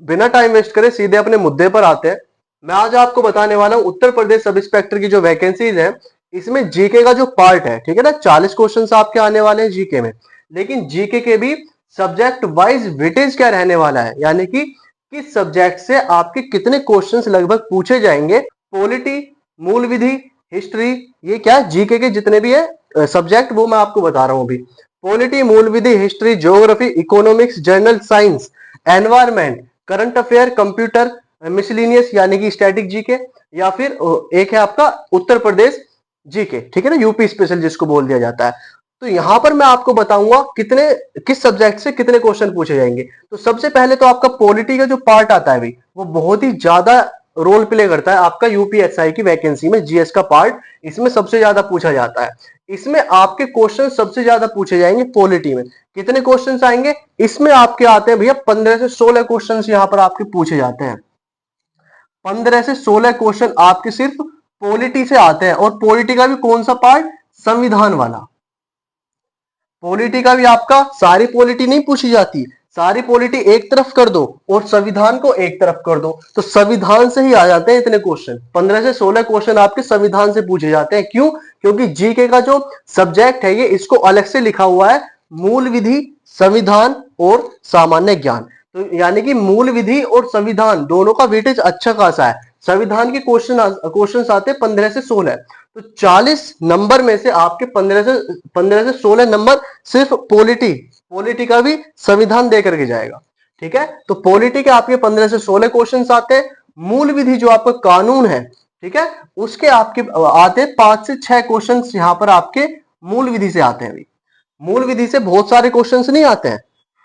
बिना time waste करे सीधे अपने मुद्दे पर आते हैं। मैं आज आपको बताने वाला हूं उत्तर प्रदेश सब इंस्पेक्टर की जो वैकेंसीज है, इसमें जीके का जो पार्ट है, ठीक है ना, 40 क्वेश्चंस आपके आने वाले हैं जीके में। लेकिन जीके के भी सब्जेक्ट वाइज वेटेज क्या रहने वाला है, यानी कि किस सब्जेक्ट से आपके कितने क्वेश्चंस लगभग पूछे जाएंगे। पॉलिटी, मूल विधि, हिस्ट्री, ये क्या है जीके के जितने भी है सब्जेक्ट, वो मैं आपको बता रहा हूं अभी। पॉलिटी, मूल विधि, history, geography, economics, general science, environment, current affair, computer, miscellaneous यानी कि स्टैटिक जीके, या फिर एक है आपका उत्तर प्रदेश जीके, ठीक है ना, यूपी स्पेशल जिसको बोल दिया जाता है। तो यहां पर मैं आपको बताऊंगा कितने किस सब्जेक्ट से कितने क्वेश्चन पूछे जाएंगे। तो सबसे पहले तो आपका पॉलिटी का जो पार्ट आता है भाई, वो बहुत ही ज्यादा रोल प्ले करता है आपका यूपीएसआई की वैकेंसी में। जीएस का पार्ट इसमें सबसे ज्यादा पूछा जाता है। इसमें आपके क्वेश्चन सबसे ज्यादा पूछे जाएंगे पॉलिटी में। कितने क्वेश्चंस आएंगे इसमें? आपके आते हैं भैया 15 से 16 क्वेश्चंस यहां पर आपके पूछे जाते हैं। 15 से 16 क्वेश्चन आपके सिर्फ पॉलिटी से आते हैं। और पॉलिटी का भी कौन सा पार्ट? संविधान वाला। पॉलिटी का भी आपका सारी पॉलिटी नहीं पूछी जाती, सारी पॉलिटी एक तरफ कर दो और संविधान को एक तरफ कर दो, तो संविधान से ही आ जाते हैं इतने क्वेश्चन। 15 से 16 क्वेश्चन आपके संविधान से पूछे जाते हैं। क्यों? क्योंकि जीके का जो सब्जेक्ट है ये इसको अलग से लिखा हुआ है, मूल विधि, संविधान और सामान्य ज्ञान। तो यानी कि मूल विधि और संविधान दोनों का वेटेज अच्छा खासा है। संविधान के क्वेश्चन आते हैं 15 से 16। तो 40 नंबर में से आपके 15 से 16 नंबर सिर्फ पॉलिटी का भी संविधान दे करके जाएगा। ठीक है, तो पॉलिटी के आपके 15 से 16 क्वेश्चन आते हैं। मूल विधि जो आपका कानून है, ठीक है, उसके आपके आते हैं 5 से 6 क्वेश्चन यहां पर आपके मूल विधि से आते हैं। अभी मूल विधि से बहुत सारे क्वेश्चन नहीं आते हैं,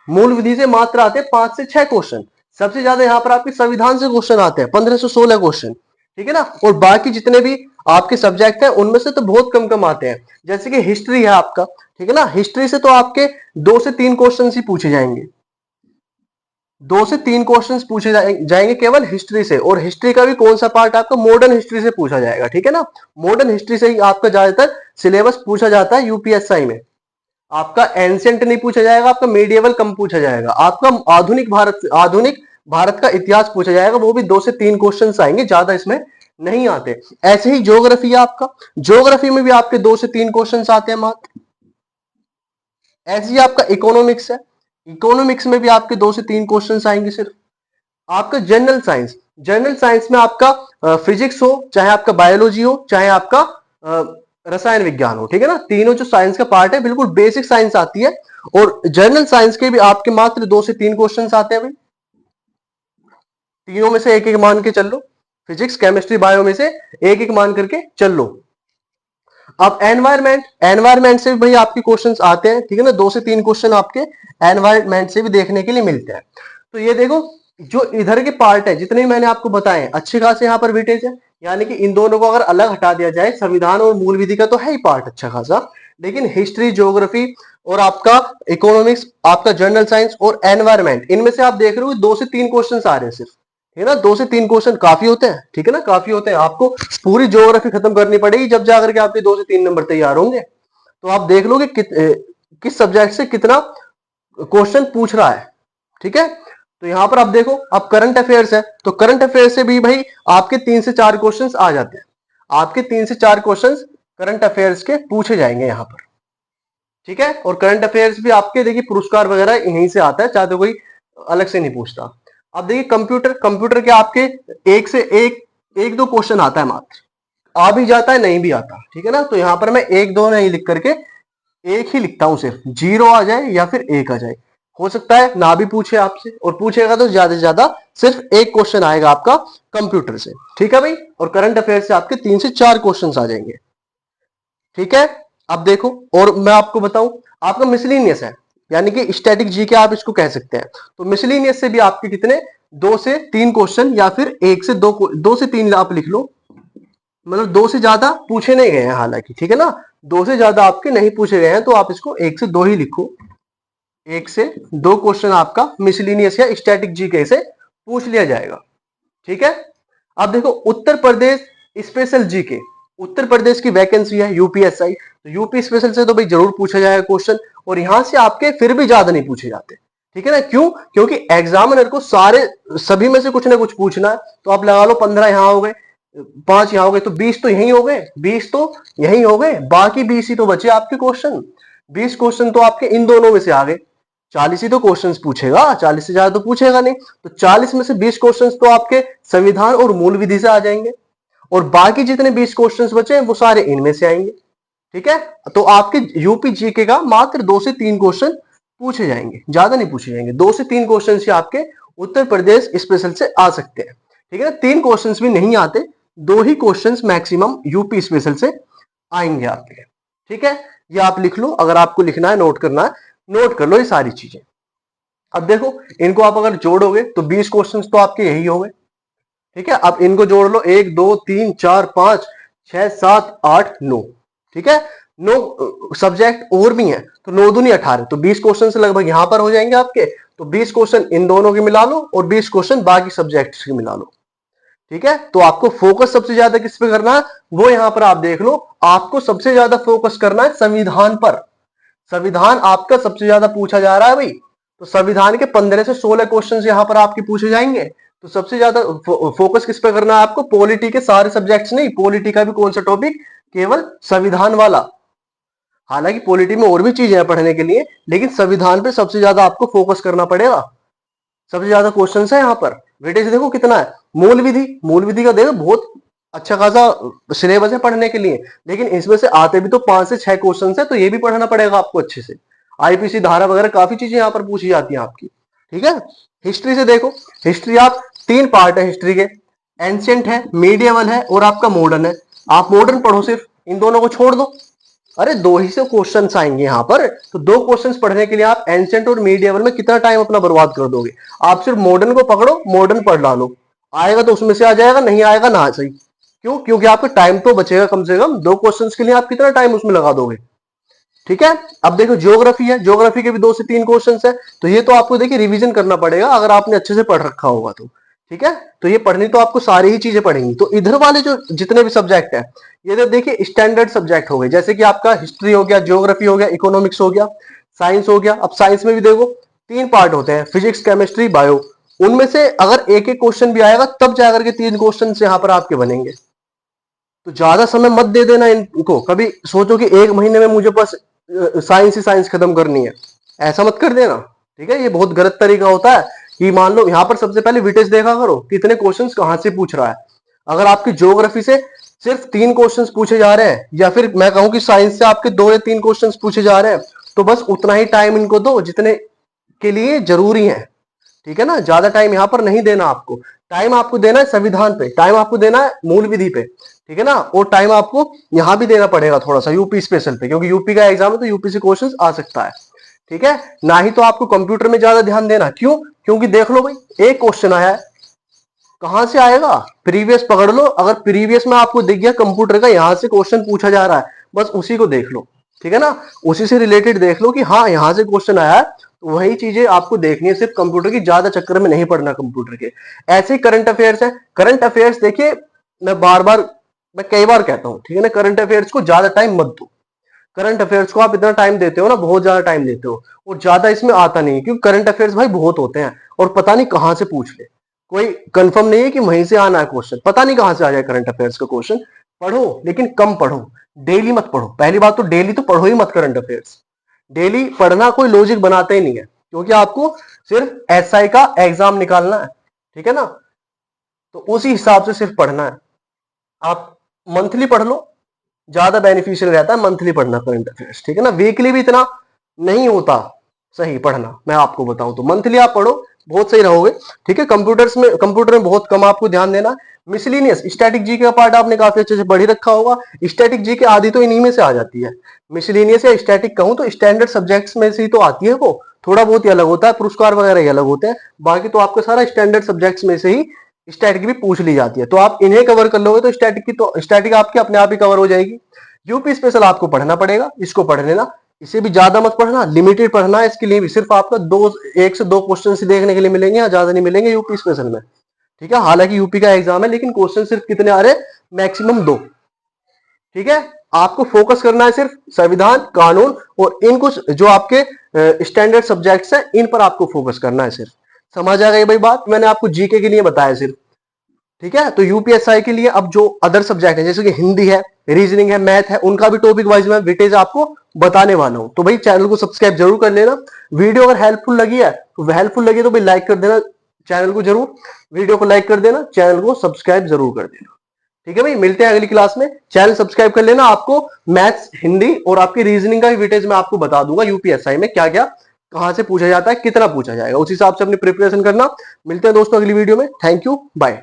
मूल विधि से मात्र आते हैं 5 से 6 क्वेश्चन। सबसे ज्यादा यहां पर आपके संविधान से क्वेश्चन आते हैं 15 से 16 क्वेश्चन, ठीक है ना। और बाकी जितने भी आपके सब्जेक्ट है उनमें से तो बहुत कम कम आते हैं। जैसे कि हिस्ट्री है आपका, ठीक है ना, हिस्ट्री से तो आपके 2 से 3 क्वेश्चन ही पूछे जाएंगे। 2 से 3 क्वेश्चंस पूछे जाएंगे केवल हिस्ट्री से। और हिस्ट्री का भी कौन सा पार्ट आपका? मॉडर्न हिस्ट्री से पूछा जाएगा, ठीक है ना। मॉडर्न हिस्ट्री से ही आपका ज्यादातर सिलेबस पूछा जाता है यूपीएसआई में। आपका एंशियंट नहीं पूछा जाएगा, आपका मीडिएवल कम पूछा जाएगा, आपका आधुनिक भारत का इतिहास पूछा जाएगा, वो भी 2 से 3 क्वेश्चन आएंगे, ज्यादा इसमें नहीं आते। ऐसे ही ज्योग्राफी है आपका, ज्योग्राफी में भी आपके 2 से 3 क्वेश्चन आते हैं मात्र। ऐसे ही आपका इकोनॉमिक्स है, इकोनॉमिक्स में भी आपके 2 से 3 क्वेश्चन आएंगे सिर्फ। आपका जनरल साइंस, जनरल साइंस में आपका फिजिक्स हो, चाहे आपका बायोलॉजी हो, चाहे आपका रसायन विज्ञान हो, ठीक है ना, तीनों जो साइंस का पार्ट है बिल्कुल बेसिक साइंस आती है। और जनरल साइंस के भी आपके मात्र 2 से 3 क्वेश्चन आते हैं भाई। तीनों में से एक एक मान के चल लो, फिजिक्स, केमिस्ट्री, बायो में से एक एक मान करके चल लो। अब एनवायरमेंट, एनवायरमेंट से भी भाई आपके क्वेश्चंस आते हैं, ठीक है ना, 2 से 3 क्वेश्चन आपके एनवायरमेंट से भी देखने के लिए मिलते हैं। तो ये देखो, जो इधर के पार्ट है जितने मैंने आपको बताए अच्छे खासे यहाँ पर वेटेज है। यानी कि इन दोनों को अगर अलग हटा दिया जाए, संविधान और मूल विधि का तो है ही पार्ट अच्छा खासा, लेकिन हिस्ट्री, ज्योग्राफी और आपका इकोनॉमिक्स, आपका जनरल साइंस और एनवायरमेंट, इनमें से आप देख रहे हो 2 से 3 क्वेश्चन आ रहे हैं सिर्फ, है ना। 2 से 3 क्वेश्चन काफी होते हैं, ठीक है ना, काफी होते हैं। आपको पूरी ज्योग्राफी खत्म करनी पड़ेगी जब जाकर के आपके 2 से 3 नंबर तैयार होंगे। तो आप देख लो कि किस सब्जेक्ट से कितना क्वेश्चन पूछ रहा है, ठीक है। तो यहां पर आप देखो, अब करंट अफेयर्स है, तो करंट अफेयर्स से भी भाई आपके 3 से 4 क्वेश्चन आ जाते हैं। आपके 3 से 4 क्वेश्चन करंट अफेयर्स के पूछे जाएंगे यहां पर, ठीक है। और करंट अफेयर्स भी आपके देखिए पुरस्कार वगैरह इन्हीं से आता है, चाहते कोई अलग से नहीं पूछता। अब देखिए कंप्यूटर, कंप्यूटर के आपके एक से एक दो क्वेश्चन आता है मात्र, आ भी जाता है नहीं भी आता, ठीक है ना। तो यहां पर मैं एक दो नहीं लिख करके एक ही लिखता हूं, सिर्फ 0 आ जाए या फिर 1 आ जाए। हो सकता है ना भी पूछे आपसे, और पूछेगा तो ज्यादा से ज्यादा सिर्फ एक क्वेश्चन आएगा आपका कंप्यूटर से, ठीक है भाई। और करंट अफेयर से आपके 3 से 4 क्वेश्चन आ जाएंगे, ठीक है। अब देखो, और मैं आपको बताऊं, आपका मिसलिनियस है, यानी कि स्टैटिक जीके आप इसको कह सकते हैं। तो मिसलिनियस से भी आपके कितने 2 से 3 क्वेश्चन, या फिर 1 से 2 से 3 आप लिख लो, मतलब 2 से ज्यादा पूछे नहीं गए हैं हालांकि, ठीक है ना। 2 से ज्यादा आपके नहीं पूछे गए हैं, तो आप इसको 1 से 2 ही लिखो। 1 से 2 क्वेश्चन आपका मिसलिनियस या स्टैटिक जीके से पूछ लिया जाएगा, ठीक है। अब देखो उत्तर प्रदेश स्पेशल जीके, उत्तर प्रदेश की वैकेंसी है यूपीएसआई, तो यूपी स्पेशल से तो भाई जरूर पूछा जाएगा क्वेश्चन। और यहां से आपके फिर भी ज्यादा नहीं पूछे जाते, ठीक है ना। क्यों? क्योंकि एग्जामिनर को सारे सभी में से कुछ ना कुछ पूछना है। तो आप लगा लो 15 यहां हो गए, 5 यहां हो गए, तो 20 तो यही हो गए, 20 तो यही हो गए, बाकी 20 ही तो बचे आपके क्वेश्चन। 20 क्वेश्चन तो आपके इन दोनों में से आ गए। 40 ही तो क्वेश्चंस पूछेगा, 40 से ज्यादा तो पूछेगा नहीं। तो 40 में से 20 क्वेश्चंस तो आपके संविधान और मूल विधि से आ जाएंगे, और बाकी जितने 20 क्वेश्चंस बचे हैं वो सारे इनमें से आएंगे। ठीक है। तो आपके यूपी जीके का मात्र 2 से 3 क्वेश्चन पूछे जाएंगे, ज्यादा नहीं पूछे जाएंगे। 2 से 3 क्वेश्चन ही आपके उत्तर प्रदेश स्पेशल से आ सकते हैं। ठीक है ना। 3 क्वेश्चन भी नहीं आते, 2 ही क्वेश्चन मैक्सिमम यूपी स्पेशल से आएंगे आपके। ठीक है। ये आप लिख लो, अगर आपको लिखना है, नोट करना है, नोट कर लो ये सारी चीजें। अब देखो, इनको आप अगर जोड़ोगे तो 20 क्वेश्चंस तो आपके यही हो गए। ठीक है। अब इनको जोड़ लो, 1 2 3 4 5 6 7 8 9। ठीक है। 9 सब्जेक्ट और भी हैं, तो 9 दूनी 18, तो 20 क्वेश्चन से लगभग यहां पर हो जाएंगे आपके। तो 20 क्वेश्चन इन दोनों के मिला लो और 20 क्वेश्चन बाकी सब्जेक्ट्स के मिला लो। ठीक है। तो आपको फोकस सबसे ज्यादा किस पे करना है, वो यहां पर आप देख लो। आपको सबसे ज्यादा फोकस करना है संविधान पर। संविधान आपका सबसे ज्यादा पूछा जा रहा है भाई। तो संविधान के 15 से 16 क्वेश्चन यहां पर आपके पूछे जाएंगे। तो सबसे ज्यादा फोकस किस पे करना है आपको, पॉलिटी के सारे सब्जेक्ट्स नहीं, पॉलिटी का भी कौन सा टॉपिक, केवल संविधान वाला। हालांकि पॉलिटी में और भी चीजें हैं पढ़ने के लिए, लेकिन संविधान पे सबसे ज्यादा आपको फोकस करना पड़ेगा। सबसे ज्यादा क्वेश्चन है यहाँ पर। वेटेज देखो कितना है। मूल विधि, मूल विधि का देखो बहुत अच्छा खासा सिलेबस है पढ़ने के लिए, लेकिन इसमें से आते भी तो 5 से 6 क्वेश्चन है, तो ये भी पढ़ना पड़ेगा आपको अच्छे से। आईपीसी धारा वगैरह काफी चीजें यहाँ पर पूछी जाती हैं आपकी। ठीक है। हिस्ट्री से देखो, हिस्ट्री आप 3 पार्ट है हिस्ट्री के, एंशियंट है, मीडियवल है और आपका मॉडर्न है। आप मॉडर्न पढ़ो सिर्फ, इन दोनों को छोड़ दो। अरे 2 ही से क्वेश्चन आएंगे यहाँ पर, तो 2 क्वेश्चन पढ़ने के लिए आप एंशियंट और मीडियवल में कितना टाइम अपना बर्बाद कर दोगे। आप सिर्फ मॉडर्न को पकड़ो, मॉडर्न पढ़ डालो, आएगा तो उसमें से आ जाएगा, नहीं आएगा ना सही। क्यों? क्योंकि आपका टाइम तो बचेगा, कम से कम 2 क्वेश्चंस के लिए आप कितना टाइम उसमें लगा दोगे। ठीक है। अब देखो ज्योग्राफी है, ज्योग्राफी के भी 2 से 3 क्वेश्चंस है, तो ये तो आपको देखिए रिवीजन करना पड़ेगा अगर आपने अच्छे से पढ़ रखा होगा तो। ठीक है। तो ये पढ़नी तो आपको सारी ही चीजें पढ़ेंगी। तो इधर वाले जो जितने भी सब्जेक्ट है, ये तो देखिए स्टैंडर्ड सब्जेक्ट हो गए, जैसे कि आपका हिस्ट्री हो गया, ज्योग्राफी हो गया, इकोनॉमिक्स हो गया, साइंस हो गया। अब साइंस में भी देखो 3 पार्ट होते हैं, फिजिक्स, केमिस्ट्री, बायो। उनमें से अगर एक एक क्वेश्चन भी आएगा तब जाकर के 3 क्वेश्चन यहाँ पर आपके बनेंगे। तो ज्यादा समय मत दे देना इनको। कभी सोचो कि 1 महीने में मुझे बस साइंस ही साइंस खत्म करनी है, ऐसा मत कर देना। ठीक है। ये बहुत गलत तरीका होता है कि मान लो यहां पर सबसे पहले विटेज देखा करो कितने क्वेश्चंस कहां से पूछ रहा है। अगर आपकी ज्योग्राफी से सिर्फ 3 क्वेश्चंस पूछे जा रहे हैं, या फिर मैं कहूं कि साइंस से आपके 2 या 3 क्वेश्चंस पूछे जा रहे हैं, तो बस उतना ही टाइम इनको दो जितने के लिए जरूरी है। ठीक है ना। ज्यादा टाइम यहां पर नहीं देना आपको। टाइम आपको देना है संविधान पे, टाइम आपको देना है मूल विधि पे। ठीक है ना। और टाइम आपको यहां भी देना पड़ेगा थोड़ा सा यूपी स्पेशल पे, क्योंकि यूपी का एग्जाम है तो यूपी से क्वेश्चन आ सकता है। ठीक है। ना ही तो आपको कंप्यूटर में ज्यादा ध्यान देना। क्यों? क्योंकि देख लो भाई, एक क्वेश्चन आया है, कहां से आएगा, प्रीवियस पकड़ लो। अगर प्रीवियस में आपको दिख गया कंप्यूटर का यहां से क्वेश्चन पूछा जा रहा है, बस उसी को देख लो। ठीक है ना। उसी से रिलेटेड देख लो कि हाँ यहां से क्वेश्चन आया है, तो वही चीजें आपको देखनी है। सिर्फ कंप्यूटर की ज्यादा चक्कर में नहीं पड़ना कंप्यूटर के। ऐसे ही करंट अफेयर्स है। करंट अफेयर्स देखिए, मैं कई बार कहता हूं, ठीक है ना, करंट अफेयर्स को ज्यादा टाइम मत दो। करंट अफेयर्स को आप इतना टाइम देते हो ना, बहुत ज्यादा टाइम देते हो, और ज्यादा इसमें आता नहीं है, क्योंकि करंट अफेयर्स भाई बहुत होते हैं और पता नहीं कहां से पूछ ले। कोई कंफर्म नहीं है कि वहीं से आना है क्वेश्चन, पता नहीं कहां से आ जाए करंट अफेयर्स का क्वेश्चन। पढ़ो लेकिन कम पढ़ो, डेली मत पढ़ो। पहली बात तो डेली तो पढ़ो ही मत करंट अफेयर्स। डेली पढ़ना कोई लॉजिक बनाता ही नहीं है, क्योंकि आपको सिर्फ एसआई का एग्जाम निकालना है। ठीक है ना। तो उसी हिसाब से सिर्फ पढ़ना है। आप मंथली पढ़ लो, ज्यादा बेनिफिशियल रहता है मंथली पढ़ना करंट अफेयर्स। ठीक है ना। वीकली भी इतना नहीं होता सही पढ़ना, मैं आपको बताऊं तो मंथली आप पढ़ो, बहुत सही रहोगे। ठीक है। कंप्यूटर में बहुत कम आपको ध्यान देना। मिसलिनियस स्टैटिक जी का पार्ट आपने काफी अच्छे से पढ़ ही रखा होगा। स्टैटिक जी के आदि तो इन्हीं में से आ जाती है। मिसलिनियस या स्टैटिक कहूं तो स्टैंडर्ड सब्जेक्ट्स में से ही तो आती है वो। थोड़ा बहुत ही अलग होता है, पुरस्कार वगैरह ही अलग होते हैं, बाकी तो आपका सारा स्टैंडर्ड सब्जेक्ट्स में से ही स्टैटिक भी पूछ ली जाती है। तो आप इन्हें कवर कर लोगे तो स्टैटिक आपकी अपने आप ही कवर हो जाएगी। यूपी स्पेशल आपको पढ़ना पड़ेगा, इसको पढ़ लेना। इसे भी ज्यादा मत पढ़ना, लिमिटेड पढ़ना है। इसके लिए भी सिर्फ आपका 1 से 2 क्वेश्चन से देखने के लिए मिलेंगे, या ज्यादा नहीं मिलेंगे यूपी स्पेशल में। ठीक है। हालांकि यूपी का एग्जाम है, लेकिन क्वेश्चन सिर्फ कितने आ रहे हैं, मैक्सिमम 2। ठीक है। आपको फोकस करना है सिर्फ संविधान, कानून और इन कुछ जो आपके स्टैंडर्ड सब्जेक्ट्स हैं, इन पर आपको फोकस करना है सिर्फ। समझ आ गई भाई बात? मैंने आपको जीके के लिए बताया सिर्फ, ठीक है। तो यूपीएसआई के लिए अब जो अदर सब्जेक्ट है जैसे कि हिंदी है, रीजनिंग है, मैथ है, उनका भी टॉपिक वाइज मैं विटेज आपको बताने वाला हूं। तो भाई चैनल को सब्सक्राइब जरूर कर लेना। वीडियो अगर हेल्पफुल लगी है तो भाई लाइक कर देना चैनल को, जरूर वीडियो को लाइक कर देना, चैनल को सब्सक्राइब जरूर कर देना। ठीक है भाई, मिलते हैं अगली क्लास में। चैनल सब्सक्राइब कर लेना। आपको मैथ्स, हिंदी और आपकी रीजनिंग का भी विटेज मैं आपको बता दूंगा, यूपीएसआई में क्या क्या कहां से पूछा जाता है, कितना पूछा जाएगा, उस हिसाब से अपनी प्रिपरेशन करना। मिलते हैं दोस्तों अगली वीडियो में। Thank you, bye.